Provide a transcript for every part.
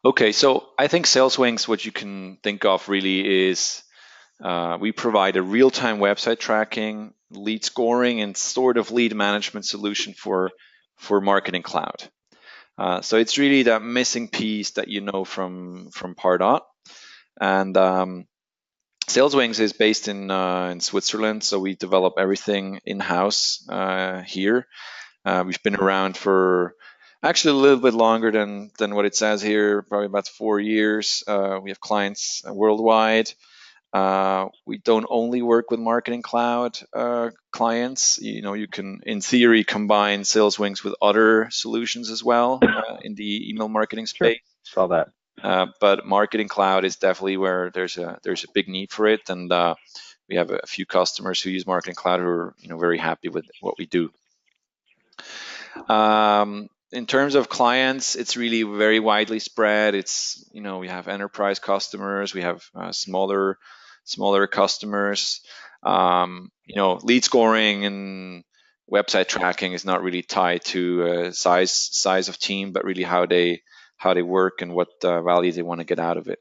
Okay, so I think SalesWings, what you can think of really is we provide a real-time website tracking, lead scoring, and sort of lead management solution for Marketing Cloud. So it's really that missing piece that you know from Pardot. And SalesWings is based in Switzerland, so we develop everything in-house here. We've been around for actually a little bit longer than what it says here, probably about 4 years. We have clients worldwide. We don't only work with Marketing Cloud clients. You know, you can, in theory, combine SalesWings with other solutions as well in the email marketing Sure, space. saw that. But Marketing Cloud is definitely where there's a big need for it, and we have a few customers who use Marketing Cloud who are very happy with what we do. In terms of clients, it's really very widely spread. It's we have enterprise customers, we have smaller customers. Lead scoring and website tracking is not really tied to size of team, but really how they work and what value they want to get out of it.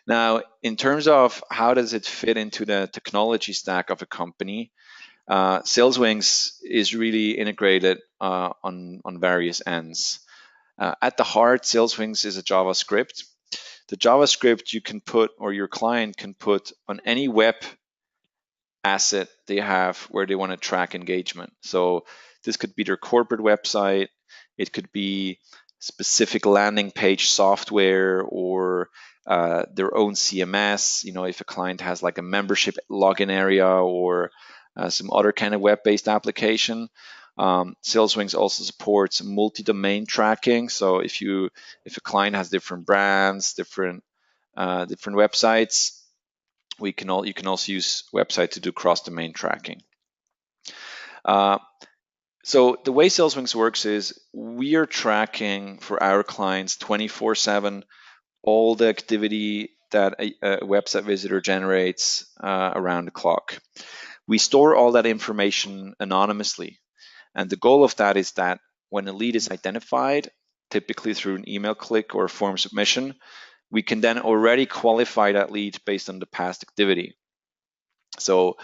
Now, in terms of how does it fit into the technology stack of a company, SalesWings is really integrated on various ends. At the heart, SalesWings is a JavaScript. The JavaScript you can put, or your client can put, on any web asset they have where they want to track engagement. So this could be their corporate website, it could be specific landing page software, or their own CMS. If a client has like a membership login area or some other kind of web-based application. SalesWings also supports multi-domain tracking. So if a client has different brands, different websites, you can also use website to do cross-domain tracking. So the way SalesWings works is we are tracking for our clients 24/7 all the activity that a website visitor generates around the clock. We store all that information anonymously. And the goal of that is that when a lead is identified, typically through an email click or a form submission, we can then already qualify that lead based on the past activity. So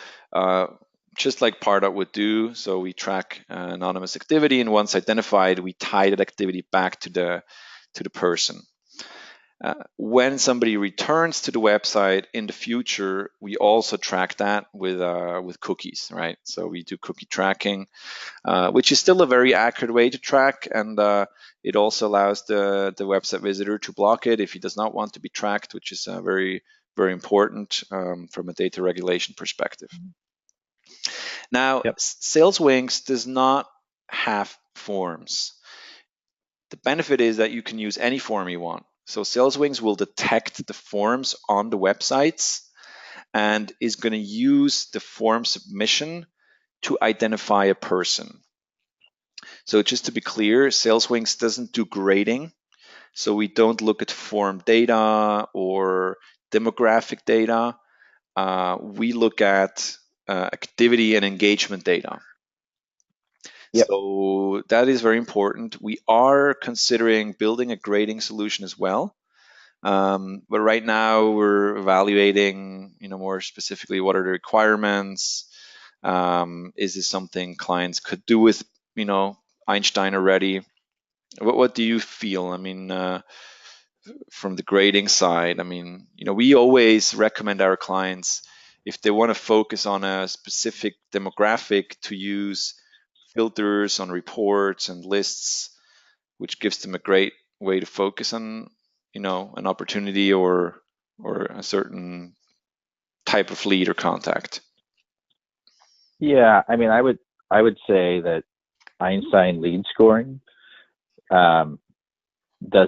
just like Pardot would do, so we track anonymous activity, and once identified, we tie that activity back to the person. When somebody returns to the website in the future, we also track that with cookies, right? So we do cookie tracking, which is still a very accurate way to track, and it also allows the website visitor to block it if he does not want to be tracked, which is very, very important from a data regulation perspective. Now, Yep. SalesWings does not have forms. The benefit is that you can use any form you want. So SalesWings will detect the forms on the websites and is going to use the form submission to identify a person. So just to be clear, SalesWings doesn't do grading. So we don't look at form data or demographic data. We look at activity and engagement data. Yep. So that is very important. We are considering building a grading solution as well. But right now we're evaluating, more specifically, what are the requirements? Is this something clients could do with, Einstein already? What do you feel? I mean, from the grading side, I mean, we always recommend our clients, if they want to focus on a specific demographic, to use filters on reports and lists, which gives them a great way to focus on, an opportunity or a certain type of lead or contact. Yeah, I mean, I would say that Einstein lead scoring does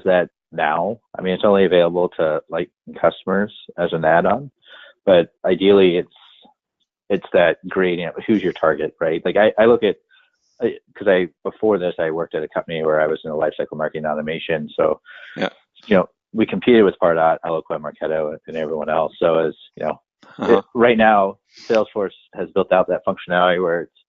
that now. I mean, it's only available to like customers as an add-on, but ideally it's that gradient. Who's your target, right? Like I look at, because before this I worked at a company where I was in a lifecycle marketing automation. So Yeah. We competed with Pardot, Eloquent, Marketo, and everyone else. So as Uh-huh. right now, Salesforce has built out that functionality where it's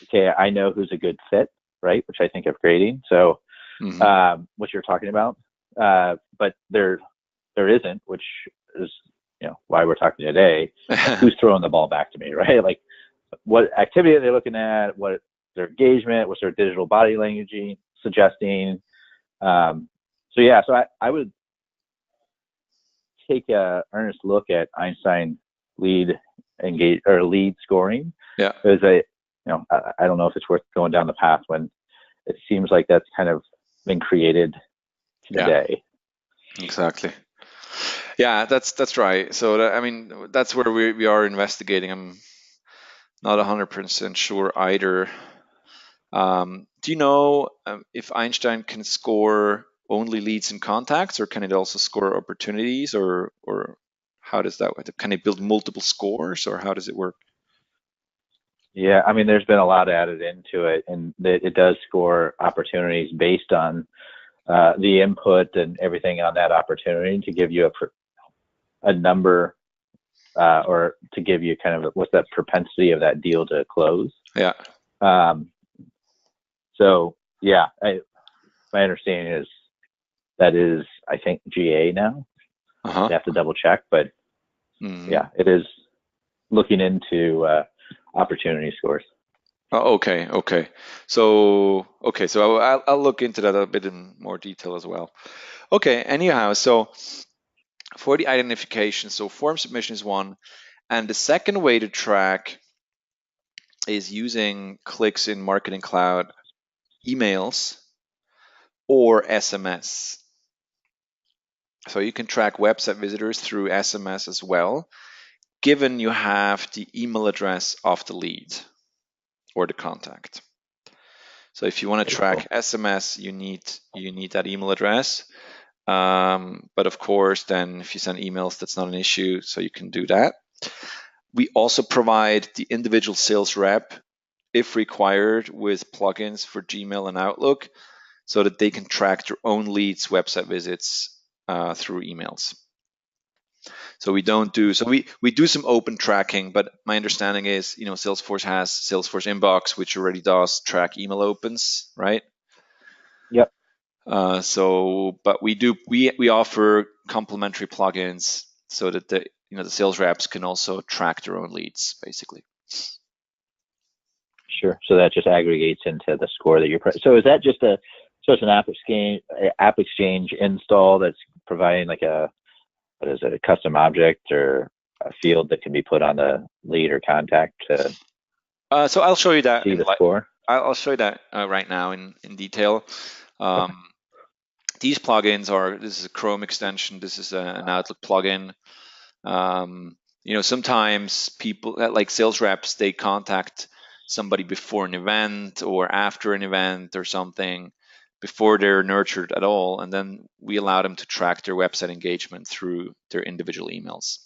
okay. I know who's a good fit, right? Which I think of grading. So what you're talking about, but there isn't, which is why we're talking today. Who's throwing the ball back to me, right? Like, what activity are they looking at? What their engagement? What's their digital body language suggesting? So I would take a earnest look at Einstein lead scoring. Yeah. Because I don't know if it's worth going down the path when it seems like that's kind of been created today. Yeah, exactly. Yeah, that's right. So I mean, that's where we are investigating. I'm not 100% sure either. Do you know if Einstein can score only leads and contacts, or can it also score opportunities, or how does that work? Can it build multiple scores, or how does it work? Yeah, I mean, there's been a lot added into it, and it does score opportunities based on the input and everything on that opportunity to give you a number or to give you kind of what's that propensity of that deal to close. Yeah. So yeah, my understanding is that is, I think, GA now. Uh-huh. I have to double check, but yeah, it is looking into opportunity scores. Oh, okay. So I'll look into that a bit in more detail as well. Okay. Anyhow, so for the identification, so form submission is one, and the second way to track is using clicks in Marketing Cloud, emails, or SMS. So you can track website visitors through SMS as well, given you have the email address of the lead or the contact. So if you want to track SMS, you need that email address. But of course, then if you send emails, that's not an issue, so you can do that. We also provide the individual sales rep, if required, with plugins for Gmail and Outlook, so that they can track their own leads, website visits through emails. So we don't do we do some open tracking, but my understanding is Salesforce has Salesforce Inbox, which already does track email opens, right? Yep. But we offer complementary plugins so that the sales reps can also track their own leads, basically. Sure. So that just aggregates into the score that you're. So is that just it's an app exchange install that's providing like a custom object or a field that can be put on the lead or contact to so I'll show you that see the score. I'll show you that right now in detail. These plugins this is a Chrome extension. This is an Outlook plugin. Sometimes people like sales reps, they contact somebody before an event or after an event or something, before they're nurtured at all, and then we allow them to track their website engagement through their individual emails.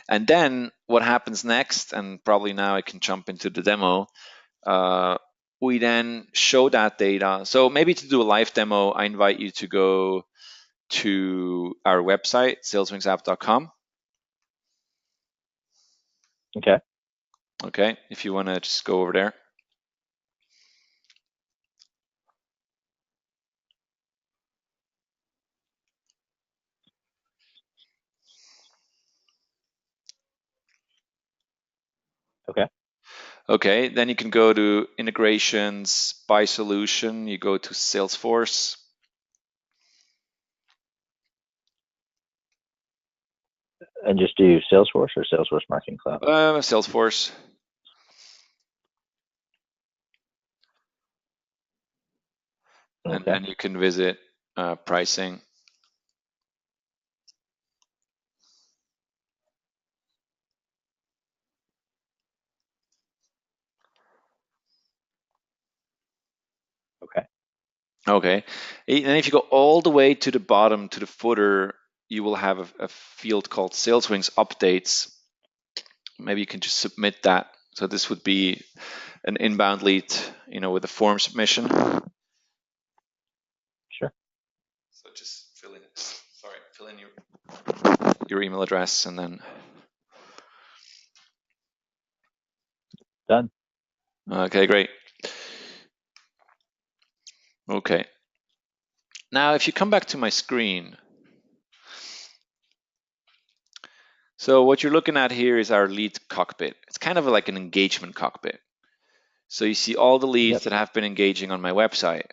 And then what happens next, and probably now I can jump into the demo, we then show that data. So maybe to do a live demo, I invite you to go to our website, saleswingsapp.com. Okay, if you want to just go over there. Okay, then you can go to integrations by solution. You go to Salesforce. And just do Salesforce or Salesforce Marketing Cloud? Salesforce. Okay. And then you can visit pricing. Okay. And if you go all the way to the bottom, to the footer, you will have a field called SalesWings Updates. Maybe you can just submit that. So this would be an inbound lead, with a form submission. Sure. So just fill in your email address and then done. Okay, great. Okay. Now, if you come back to my screen, so what you're looking at here is our lead cockpit. It's kind of like an engagement cockpit. So you see all the leads Yep. that have been engaging on my website.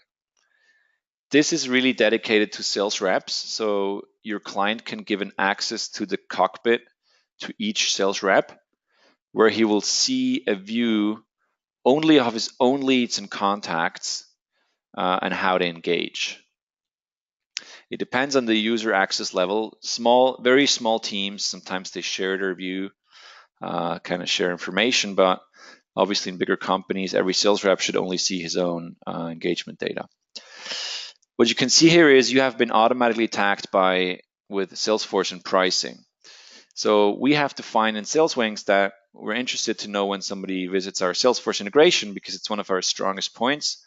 This is really dedicated to sales reps. So your client can give an access to the cockpit to each sales rep, where he will see a view only of his own leads and contacts and how they engage. It depends on the user access level. Very small teams, sometimes they share their view, kind of share information, but obviously in bigger companies, every sales rep should only see his own engagement data. What you can see here is you have been automatically tagged with Salesforce and pricing. So we have to find in SalesWings that we're interested to know when somebody visits our Salesforce integration because it's one of our strongest points.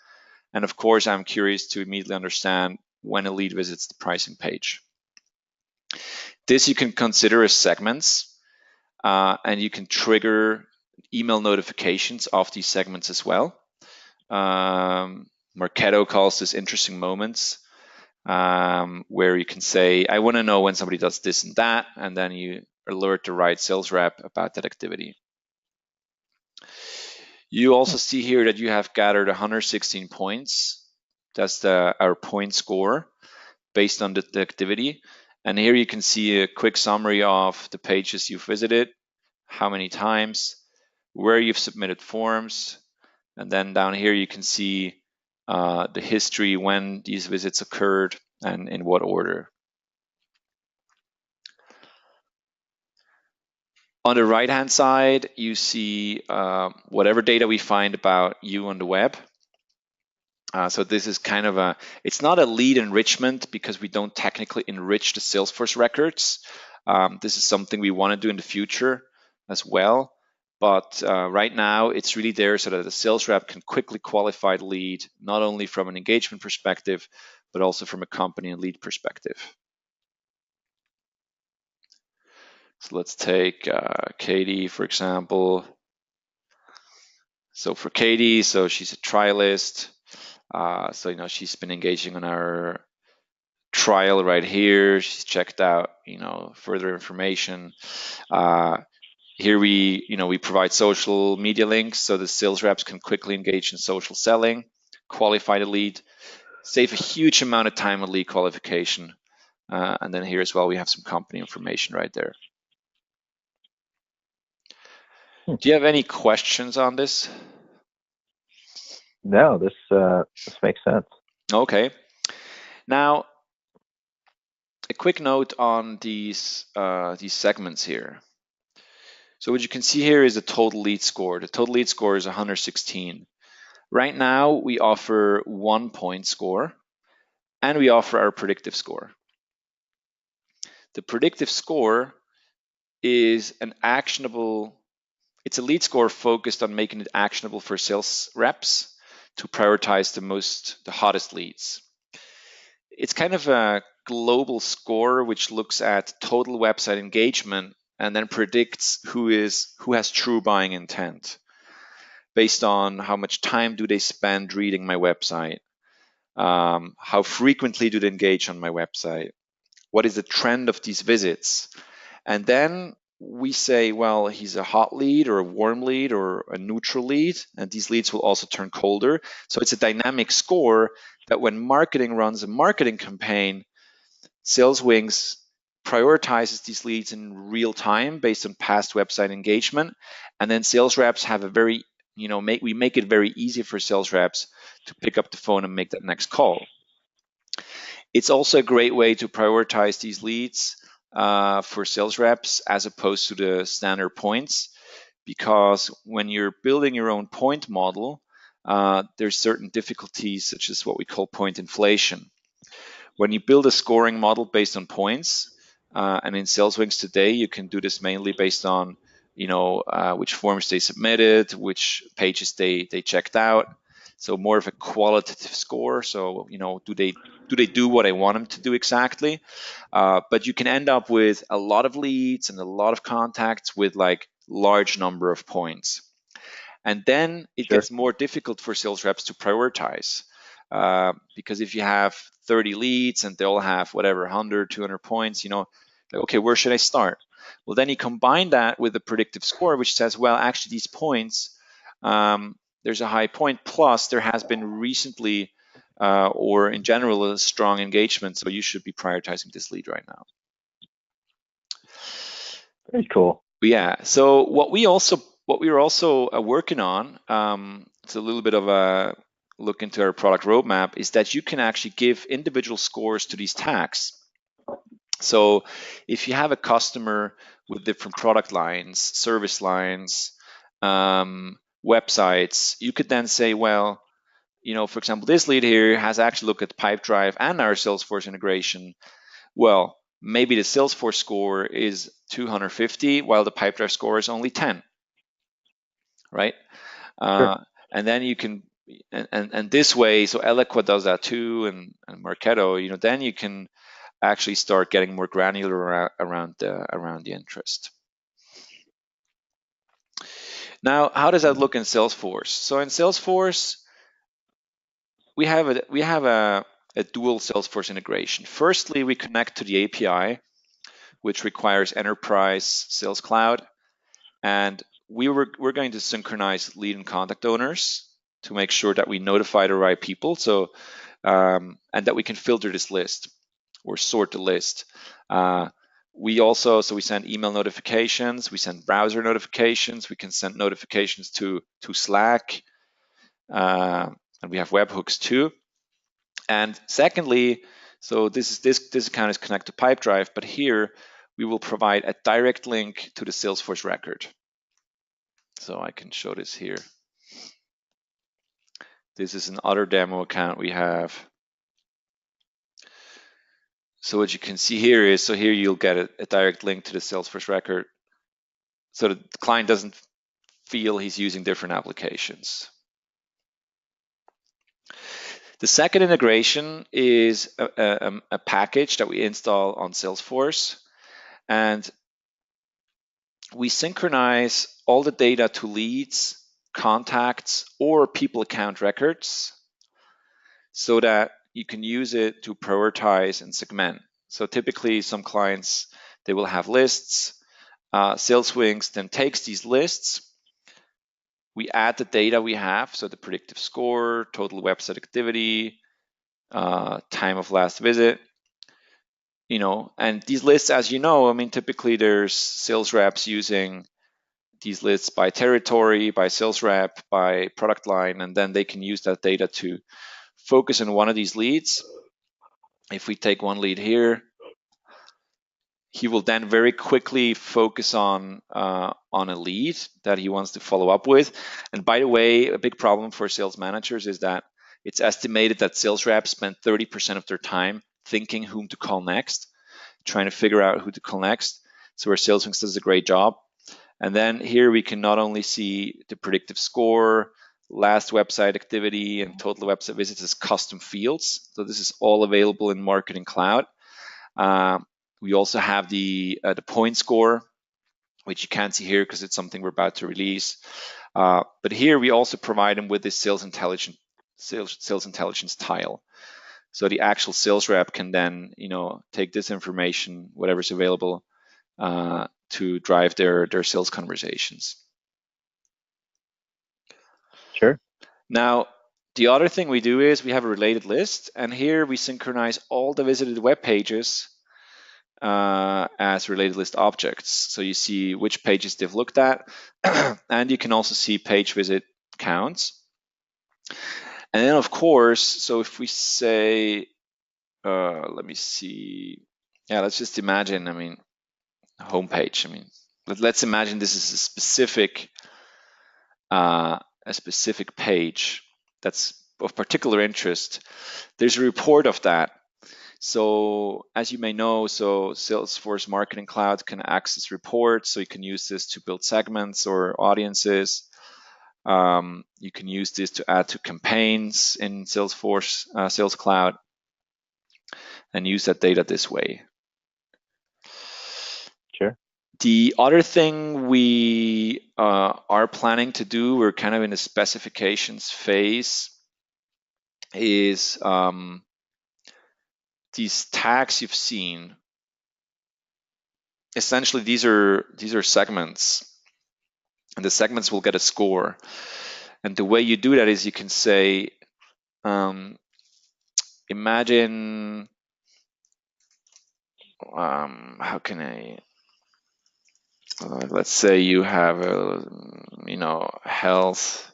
And of course, I'm curious to immediately understand when a lead visits the pricing page. This you can consider as segments, and you can trigger email notifications of these segments as well. Marketo calls this interesting moments, where you can say, I want to know when somebody does this and that, and then you alert the right sales rep about that activity. You also see here that you have gathered 116 points. That's our point score based on the activity. And here you can see a quick summary of the pages you've visited, how many times, where you've submitted forms, and then down here you can see the history when these visits occurred and in what order. On the right-hand side, you see whatever data we find about you on the web. So this is kind of it's not a lead enrichment because we don't technically enrich the Salesforce records. This is something we want to do in the future as well. But right now, it's really there so that the sales rep can quickly qualify the lead, not only from an engagement perspective, but also from a company and lead perspective. So let's take Katie, for example. So for Katie, so she's a trialist. So she's been engaging on our trial right here. She's checked out, further information. Here we provide social media links so the sales reps can quickly engage in social selling, qualify the lead, save a huge amount of time on lead qualification. And then here as well, we have some company information right there. Do you have any questions on this? No, this makes sense. Okay. Now, a quick note on these segments here. So what you can see here is the total lead score. The total lead score is 116. Right now, we offer 1 point score, and we offer our predictive score. The predictive score is it's a lead score focused on making it actionable for sales reps to prioritize the hottest leads. It's kind of a global score which looks at total website engagement and then predicts who has true buying intent based on how much time do they spend reading my website, how frequently do they engage on my website, what is the trend of these visits, and then we say, well, he's a hot lead or a warm lead or a neutral lead, and these leads will also turn colder. So it's a dynamic score that when marketing runs a marketing campaign, SalesWings prioritizes these leads in real time based on past website engagement, and then sales reps have we make it very easy for sales reps to pick up the phone and make that next call. It's also a great way to prioritize these leads for sales reps as opposed to the standard points, because when you're building your own point model, there's certain difficulties such as what we call point inflation. When you build a scoring model based on points, and in SalesWings today, you can do this mainly based on which forms they submitted, which pages they checked out. So more of a qualitative score. So do they do what I want them to do exactly? But you can end up with a lot of leads and a lot of contacts with like large number of points. And then it Sure. gets more difficult for sales reps to prioritize. because if you have 30 leads and they all have whatever 100, 200 points, like, okay, where should I start? Well, then you combine that with the predictive score, which says, well, actually these points, there's a high point, plus there has been recently or in general a strong engagement, so you should be prioritizing this lead right now. Very cool. Yeah. So what we were also working on, it's a little bit of a look into our product roadmap, is that you can actually give individual scores to these tags. So if you have a customer with different product lines, service lines, websites, you could then say, well, for example, this lead here has actually looked at Pipedrive and our Salesforce integration. Well, maybe the Salesforce score is 250, while the Pipedrive score is only 10, right? Sure. And then you can, and this way, so Eloqua does that too, and Marketo, then you can actually start getting more granular around the interest. Now, how does that look in Salesforce? So in Salesforce, we have a dual Salesforce integration. Firstly, we connect to the API, which requires Enterprise Sales Cloud, and we're going to synchronize lead and contact owners to make sure that we notify the right people. So and that we can filter this list or sort the list. We send email notifications, we send browser notifications, we can send notifications to Slack, and we have webhooks too. And secondly, so this account is connected to Pipedrive, but here we will provide a direct link to the Salesforce record. So I can show this here. This is an other demo account we have. So what you can see here is, so here you'll get a direct link to the Salesforce record, so the client doesn't feel he's using different applications. The second integration is a package that we install on Salesforce, and we synchronize all the data to leads, contacts, or people account records so that you can use it to prioritize and segment. So typically some clients, they will have lists. SalesWings then takes these lists. We add the data we have, so the predictive score, total website activity, time of last visit, and these lists, as you know, typically there's sales reps using these lists by territory, by sales rep, by product line, and then they can use that data to focus on one of these leads. If we take one lead here, he will then very quickly focus on a lead that he wants to follow up with. And by the way, a big problem for sales managers is that it's estimated that sales reps spend 30% of their time thinking whom to call next, trying to figure out who to call next. So our SalesWings does a great job. And then here we can not only see the predictive score, last website activity, and total website visits as custom fields. So this is all available in Marketing Cloud. We also have the point score, which you can't see here because it's something we're about to release. But here we also provide them with this sales intelligence tile. So the actual sales rep can then, take this information, whatever's available, to drive their sales conversations. Sure. Now, the other thing we do is we have a related list, and here we synchronize all the visited web pages as related list objects. So you see which pages they've looked at, and you can also see page visit counts. And then, of course, so if we say, let me see, let's just imagine, homepage. Let's imagine this is a specific page that's of particular interest. There's a report of that. So as you may know, so Salesforce Marketing Cloud can access reports. So you can use this to build segments or audiences. You can use this to add to campaigns in Salesforce Sales Cloud and use that data this way. Sure. The other thing we are planning to do, we're kind of in the specifications phase, is these tags you've seen. Essentially, these are segments, and the segments will get a score. And the way you do that is you can say, imagine, how can I, let's say you have a, health,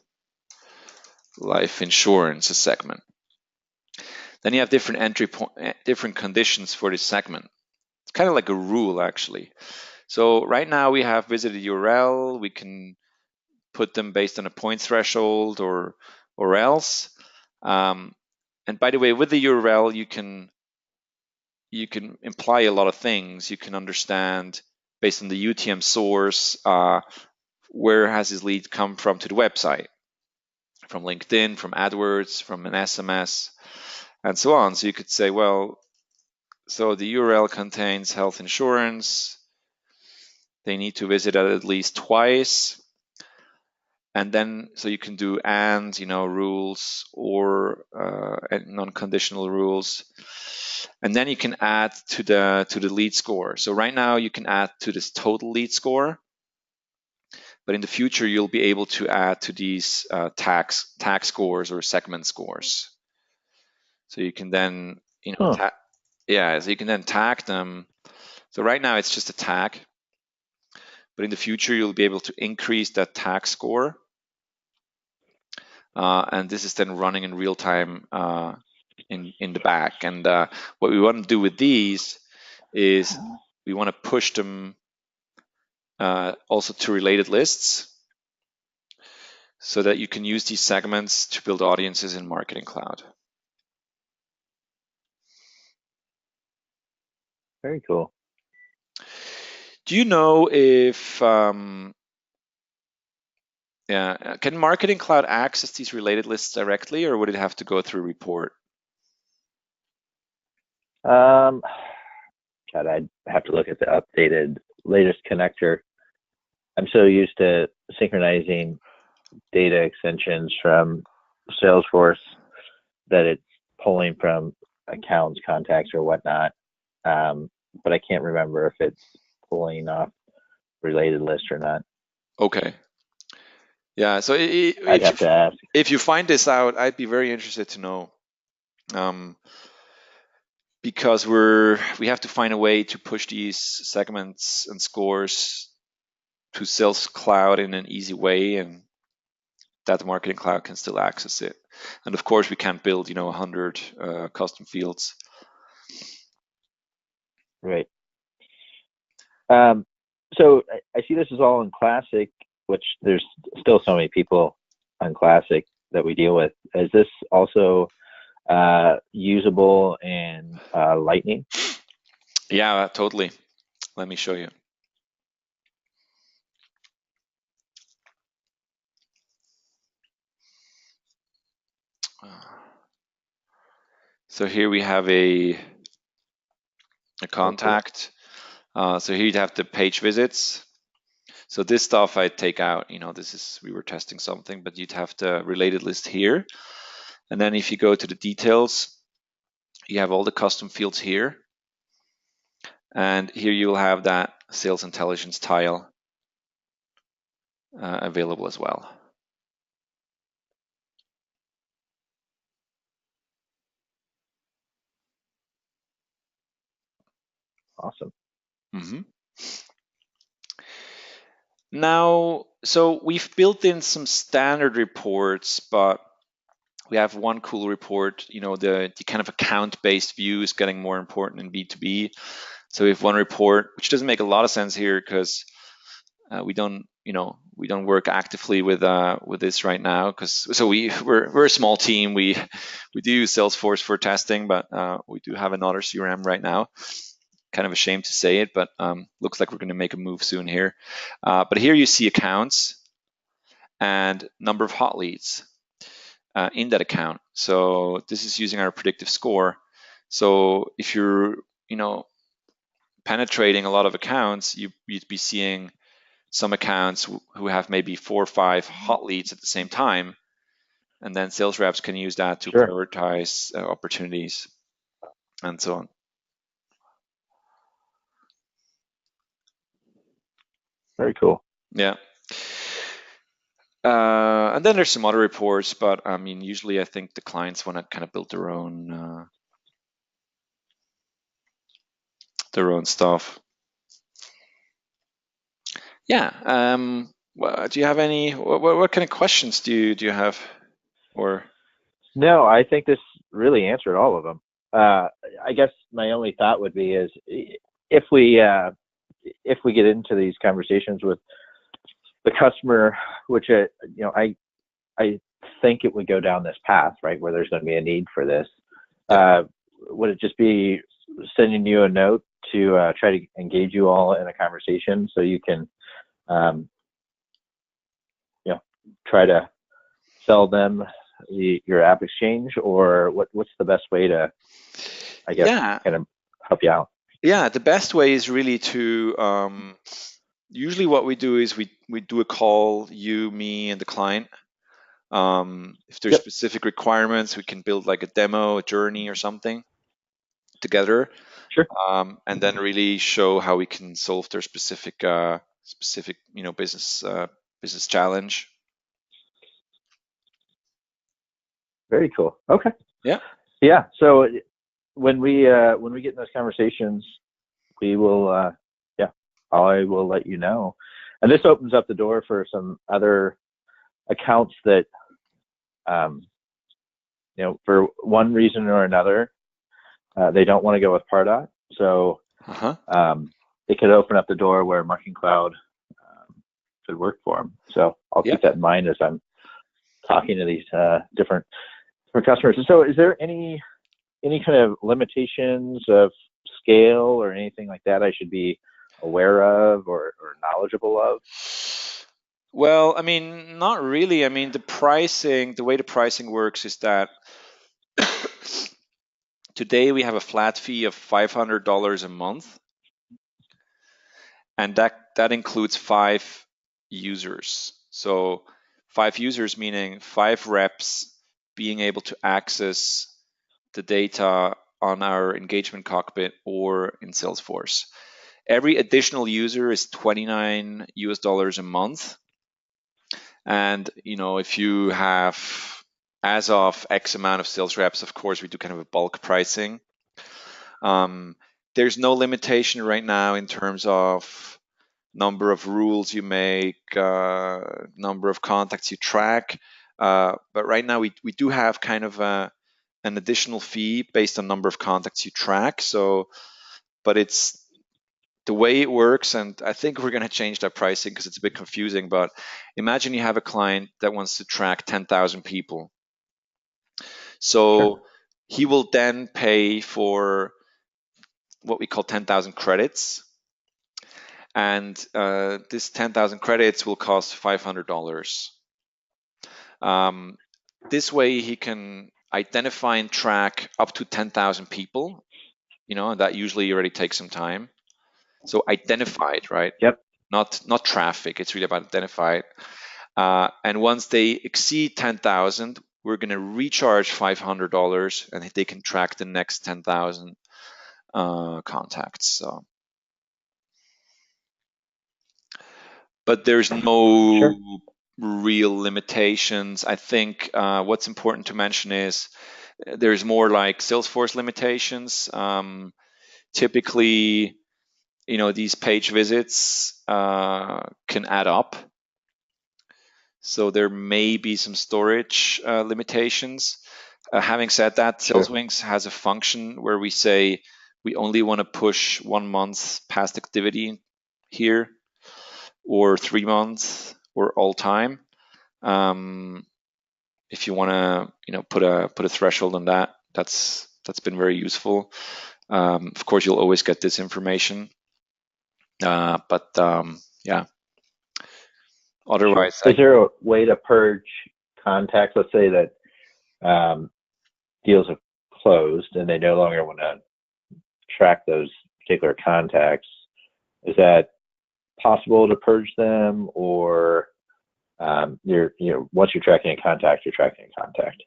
life insurance, a segment. Then you have different different conditions for this segment. It's kind of like a rule, actually. So right now we have visited URL. We can put them based on a point threshold or else. And by the way, with the URL, you can imply a lot of things. You can understand based on the UTM source, where has this lead come from to the website, from LinkedIn, from AdWords, from an SMS, and so on. So you could say, well, so the URL contains health insurance. They need to visit it at least twice. And then, so you can do rules or non-conditional rules. And then you can add to the lead score. So right now you can add to this total lead score, but in the future you'll be able to add to these tag scores or segment scores. So you can then so you can then tag them. So right now it's just a tag, but in the future you'll be able to increase that tag score, and this is then running in real time in the back. And what we want to do with these is we want to push them also to related lists, so that you can use these segments to build audiences in Marketing Cloud. Very cool. Do you know if can Marketing Cloud access these related lists directly, or would it have to go through report? God, I'd have to look at the updated latest connector. I'm so used to synchronizing data extensions from Salesforce that it's pulling from accounts, contacts, or whatnot. But I can't remember if it's pulling off related lists or not. Okay. Yeah. So I'd have to ask. if you find this out, I'd be very interested to know. Because we have to find a way to push these segments and scores to Sales Cloud in an easy way, and that the Marketing Cloud can still access it. And of course, we can't build 100 custom fields. Right. So I see this is all in Classic, which there's still so many people on Classic that we deal with. Is this also usable in Lightning? Yeah, totally. Let me show you. So here we have a contact. So here you'd have the page visits. So this stuff I take out. We were testing something, but you'd have the related list here. And then if you go to the details, you have all the custom fields here. And here you'll have that sales intelligence tile available as well. Awesome. Mm-hmm. Now, so we've built in some standard reports, but we have one cool report. The kind of account-based view is getting more important in B2B. So we have one report, which doesn't make a lot of sense here because we don't work actively with this right now. We're a small team. We do use Salesforce for testing, but we do have another CRM right now. Kind of ashamed to say it, but looks like we're going to make a move soon here. But here you see accounts and number of hot leads in that account. So this is using our predictive score. So if you're penetrating a lot of accounts, you'd be seeing some accounts who have maybe 4 or 5 hot leads at the same time. and then sales reps can use that to Sure. prioritize opportunities and so on. Very cool. Yeah. And then there's some other reports, but I mean, usually I think the clients want to kind of build their own stuff. Yeah. Do you have any? What kind of questions do you have? Or No, I think this really answered all of them. I guess my only thought would be is if we get into these conversations with the customer, which I think it would go down this path, right, where there's going to be a need for this. yeah, Would it just be sending you a note to try to engage you all in a conversation so you can, um, try to sell them your app exchange, or what's the best way to, I guess, yeah, kind of help you out? yeah. The best way is really to usually what we do is we do a call, you, me, and the client. If there's Yep, specific requirements, we can build like a demo, a journey, or something together, sure. and then really show how we can solve their specific business challenge. Very cool. Okay. Yeah. Yeah. So when we get in those conversations, we will, yeah, I will let you know. And this opens up the door for some other accounts that, um, for one reason or another, they don't want to go with Pardot. So Uh-huh. it could open up the door where Marketing Cloud could work for them. So I'll Yeah. keep that in mind as I'm talking to these different customers. And so, is there any kind of limitations of scale or anything like that I should be aware of or knowledgeable of? Well, I mean, not really. I mean, the way the pricing works is that today we have a flat fee of $500 a month, and that includes 5 users. So 5 users meaning 5 reps being able to access the data on our engagement cockpit or in Salesforce. Every additional user is $29 a month. And if you have, as of X amount of sales reps, of course we do kind of a bulk pricing. There's no limitation right now in terms of number of rules you make, number of contacts you track. But right now we do have kind of an additional fee based on number of contacts you track. So, but it's the way it works, and I think we're going to change that pricing because it's a bit confusing. But imagine you have a client that wants to track 10,000 people. Sure. So he will then pay for what we call 10,000 credits. And this 10,000 credits will cost $500. This way he can identify and track up to 10,000 people, and that usually already takes some time. So identified, right? Yep. Not traffic. It's really about identified. And once they exceed 10,000, we're going to recharge $500, and they can track the next 10,000 contacts. So, but there's Sure. no real limitations. I think what's important to mention is there's more like Salesforce limitations. Typically, these page visits can add up. So there may be some storage limitations. Having said that, Sure. SalesWings has a function where we say we only want to push 1 month past activity here, or 3 months, or all time. If you want to, put a threshold on that, that's been very useful. Of course, you'll always get this information, but yeah. Sure. Otherwise, Is there a way to purge contacts? Let's say that deals have closed and they no longer want to track those particular contacts. Is that possible to purge them, or Once you're tracking a contact, you're tracking a contact.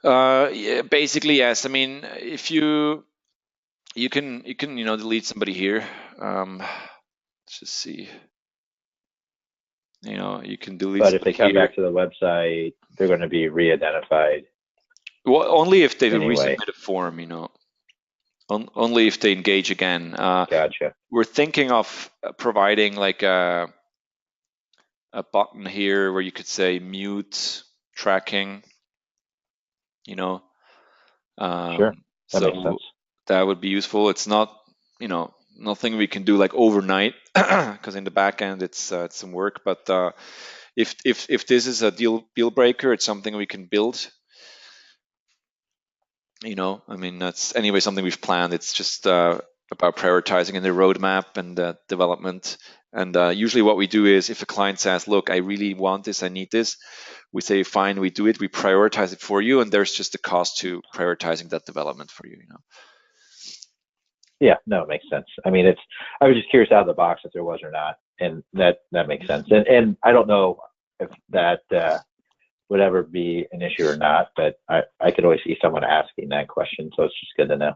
Yeah, basically, yes. I mean, if you can delete somebody here. Let's just see. You can delete But if they somebody come here. back to the website, they're going to be re-identified Well, only if they anyway. resubmit a form. Only if they engage again. Gotcha. We're thinking of providing like a button here where you could say mute tracking. You know, Sure. That makes so sense. that would be useful. It's not, nothing we can do like overnight because in the back end it's some work. But if this is a deal breaker, it's something we can build. I mean, that's anyway something we've planned. It's just about prioritizing in the roadmap and development. And usually what we do is if a client says, look, I really want this, I need this, we say, fine, we do it, we prioritize it for you, and there's just a cost to prioritizing that development for you. Yeah, no, it makes sense. I mean, I was just curious out of the box if there was or not, and that makes sense. And I don't know if that would ever be an issue or not, but I could always see someone asking that question, so it's just good to know.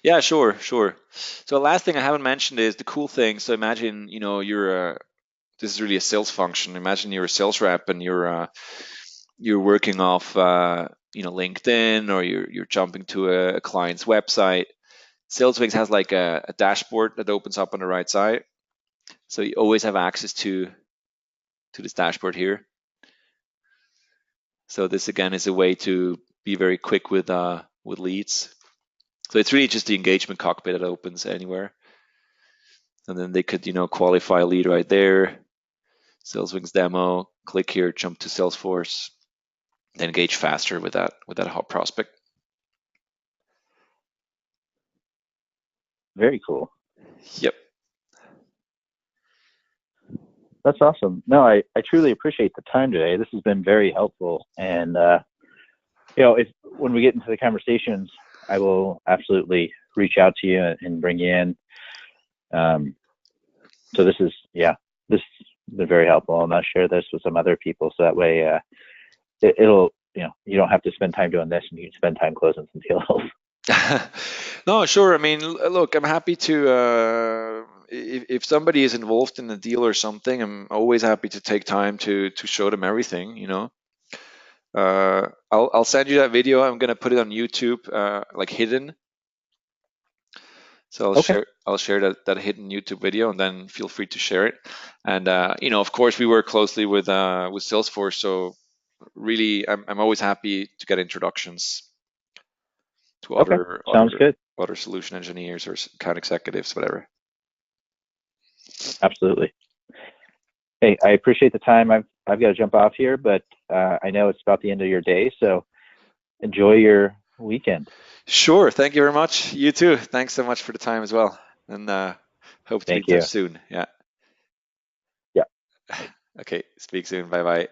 Yeah, sure, sure. So the last thing I haven't mentioned is the cool thing. So imagine, this is really a sales function. Imagine you're a sales rep and you're working off LinkedIn, or you're jumping to a client's website. SalesWings has like a dashboard that opens up on the right side, so you always have access to this dashboard here. So this again is a way to be very quick with leads. So it's really just the engagement cockpit that opens anywhere, and then they could qualify a lead right there. SalesWings demo. Click here, jump to Salesforce, then engage faster with that hot prospect. Very cool. Yep. That's awesome. No, I truly appreciate the time today. This has been very helpful. And, if when we get into the conversations, I will absolutely reach out to you and bring you in. So this has been very helpful. And I'll share this with some other people. So that way, it'll, you don't have to spend time doing this and you can spend time closing some deals. No, sure. I mean, look, I'm happy to if somebody is involved in a deal or something, I'm always happy to take time to show them everything. I'll send you that video. I'm gonna put it on YouTube, like hidden. So Okay. I'll share that hidden YouTube video, and then feel free to share it. And of course, we work closely with Salesforce, so really, I'm always happy to get introductions to Okay. other Sounds other good. other solution engineers or account executives, whatever. Absolutely. Hey, I appreciate the time. I've got to jump off here, but I know it's about the end of your day, so enjoy your weekend. Sure. Thank you very much. You too. Thanks so much for the time as well. And hope to be in Thank touch you. soon. Yeah. Yeah. Okay. Speak soon. Bye bye.